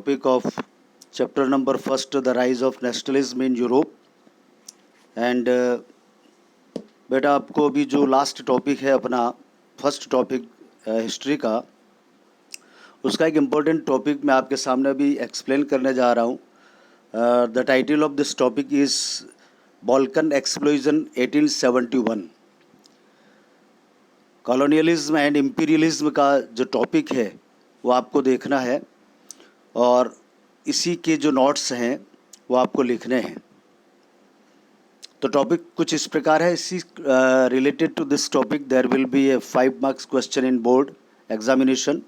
topic of chapter number first, the rise of nationalism in Europe. And बेटा आपको अभी जो लास्ट टॉपिक है अपना फर्स्ट टॉपिक हिस्ट्री का, उसका एक इम्पोर्टेंट टॉपिक मैं आपके सामने अभी एक्सप्लेन करने जा रहा हूँ. The title of this topic is Balkan explosion 1871. Colonialism and imperialism का जो टॉपिक है वो आपको देखना है और इसी के जो नोट्स हैं वो आपको लिखने हैं. तो टॉपिक कुछ इस प्रकार है. इसी related to this topic there will be a 5 marks question in board examination.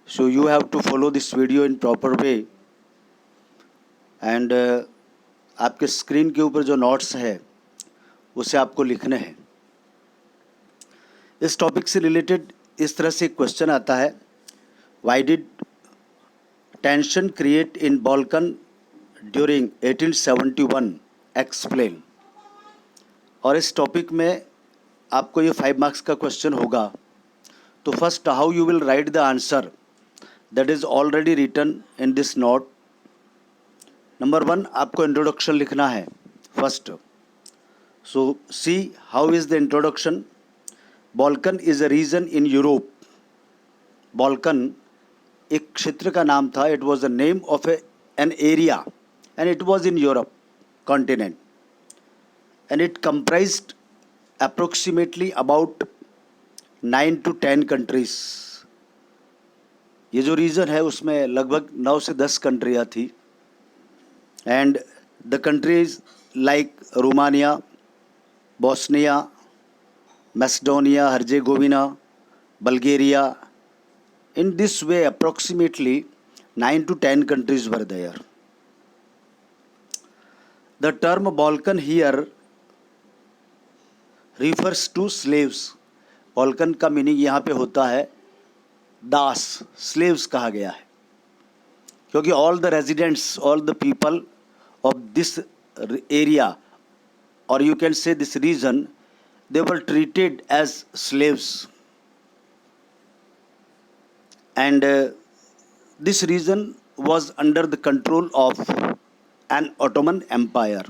So you have to follow this video in proper way and आपके स्क्रीन के ऊपर जो नोट्स है उसे आपको लिखने हैं. इस टॉपिक से रिलेटेड इस तरह से क्वेश्चन आता है, why did tension create in Balkan during 1871 explain. और इस टॉपिक में आपको ये 5 marks का क्वेश्चन होगा. तो first how you will write the answer that is already written in this note. Number 1 आपको इंट्रोडक्शन लिखना है first. So see how is the introduction. Balkan is a region in Europe. Balkan एक क्षेत्र का नाम था. It was the name of an area and it was in Europe continent and it comprised approximately about 9 to 10 countries. ये जो reason है उसमें लगभग 9 से 10 कंट्रियाँ थी. And the countries like Romania, Bosnia, Macedonia, Herzegovina, Bulgaria. In this way approximately 9 to 10 countries were there. The term Balkan here refers to slaves. बॉल्कन का meaning यहाँ पे होता है दास, स्लेव्स कहा गया है, क्योंकि all the residents, all the people of this area और you can say this region, they were treated as slaves. And this region was under the control of an Ottoman Empire.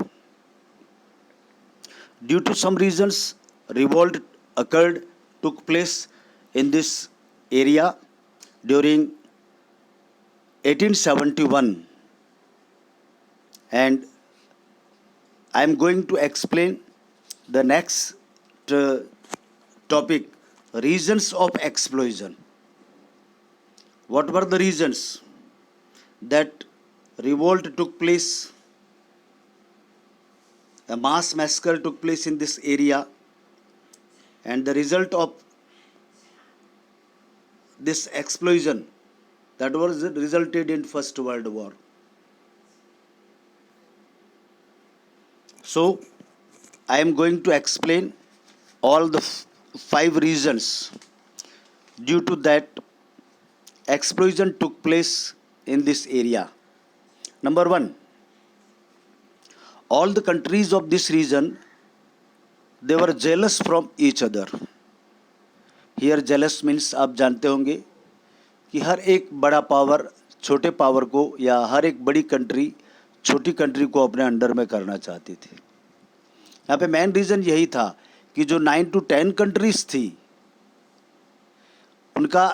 Due to some reasons, revolt took place in this area during 1871, and I am going to explain the next topic, reasons of explosion. What were the reasons that revolt took place? A mass massacre took place in this area, and the result of this explosion that was resulted in First World War. So I am going to explain all the 5 reasons due to that explosion took place in this area. Number 1, all the countries of this region, they were jealous from each other. Here jealous means आप जानते होंगे कि हर एक बड़ा power छोटे power को, या हर एक बड़ी कंट्री छोटी कंट्री को अपने अंडर में करना चाहती थी. यहाँ पे मेन रीज़न यही था कि जो 9 to 10 कंट्रीज थी उनका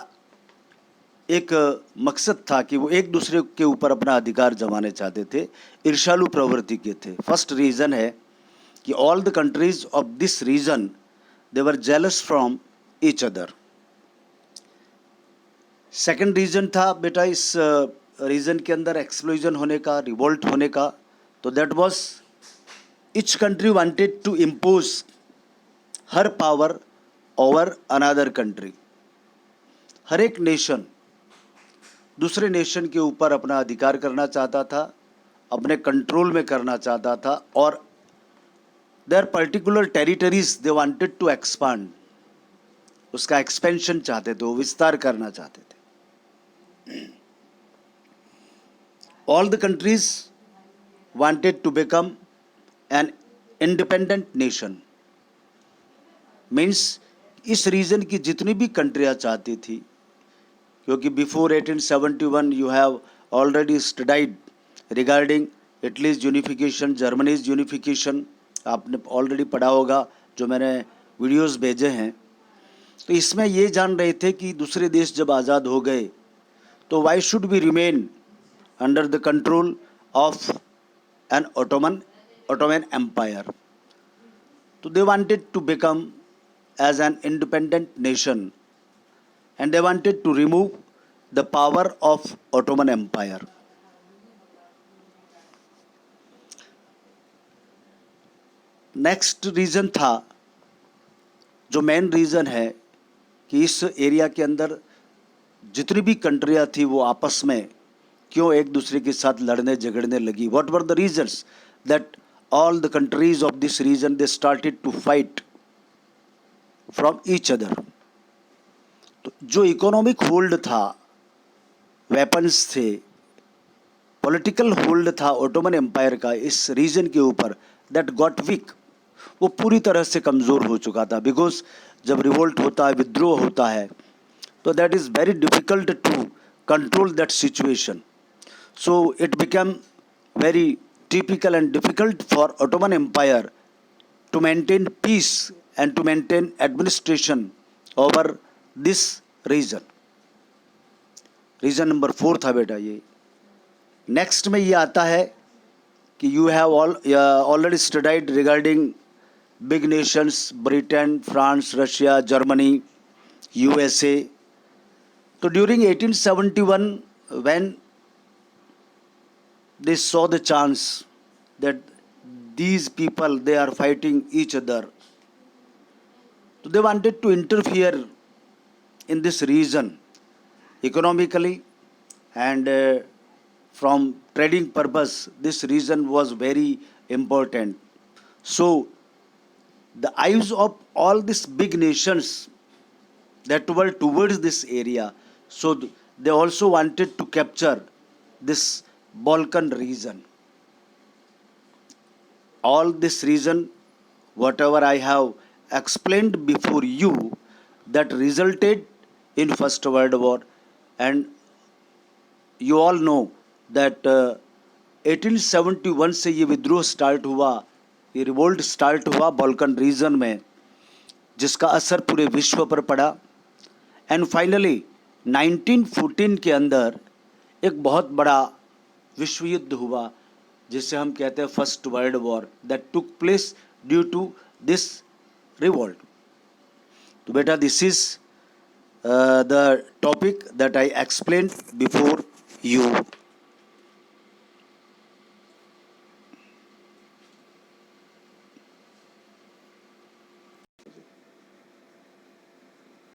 एक मकसद था कि वो एक दूसरे के ऊपर अपना अधिकार जमाने चाहते थे, ईर्ष्यालु प्रवृत्ति के थे. फर्स्ट रीज़न है कि all the countries of this region they were jealous from each other. Second reason था बेटा इस रीजन के अंदर एक्सप्लोजन होने का, रिवोल्ट होने का. तो that was each country wanted to impose her power over another country. हर एक नेशन दूसरे नेशन के ऊपर अपना अधिकार करना चाहता था, अपने कंट्रोल में करना चाहता था, और their particular territories they wanted to expand. उसका एक्सपेंशन चाहते थे, वो विस्तार करना चाहते थे. All the countries wanted to become an independent nation. Means इस रीजन की जितनी भी कंट्रियाँ चाहती थी, क्योंकि before 1871 you have already studied regarding Italy's unification, Germany's unification. आपने ऑलरेडी पढ़ा होगा जो मैंने वीडियोस भेजे हैं. तो इसमें ये जान रहे थे कि दूसरे देश जब आज़ाद हो गए तो why should be remain under the control of an Ottoman Empire. So they wanted to become as an independent nation and they wanted to remove the power of Ottoman Empire. Next reason था, जो main reason है कि इस area के अंदर जितनी भी कंट्रियाँ थी वो आपस में क्यों एक दूसरे के साथ लड़ने झगड़ने लगी. What were the reasons that all the countries of this region they started to fight from each other. तो जो इकोनॉमिक होल्ड था, वेपन्स थे, पॉलिटिकल होल्ड था ओटोमन एम्पायर का इस रीजन के ऊपर, दैट गॉट वीक, वो पूरी तरह से कमज़ोर हो चुका था. बिकॉज जब रिवोल्ट होता है, विद्रोह होता है, तो that is very difficult to control that situation. So it become very typical and difficult for Ottoman Empire to maintain peace and to maintain administration over this region. Reason number 4 था बेटा ये. Next में ये आता है कि you have already studied regarding big Nations Britain, France, Russia, Germany, USA. तो during 1871 when they saw the chance that these people they are fighting each other, so they wanted to interfere in this region economically and from trading purpose. This region was very important. So the eyes of all these big nations that were towards this area, so they also wanted to capture this Balkan region. All this region, whatever I have explained before you, that resulted in First World War. And you all know that 1871 से ये विद्रोह start हुआ, ये revolt start हुआ Balkan reason में, जिसका असर पूरे विश्व पर पड़ा. एंड फाइनली 1914 के अंदर एक बहुत बड़ा विश्व युद्ध हुआ, जिसे हम कहते हैं first world war, that took place due to this revolt. तो बेटा this is the topic that I explained before you.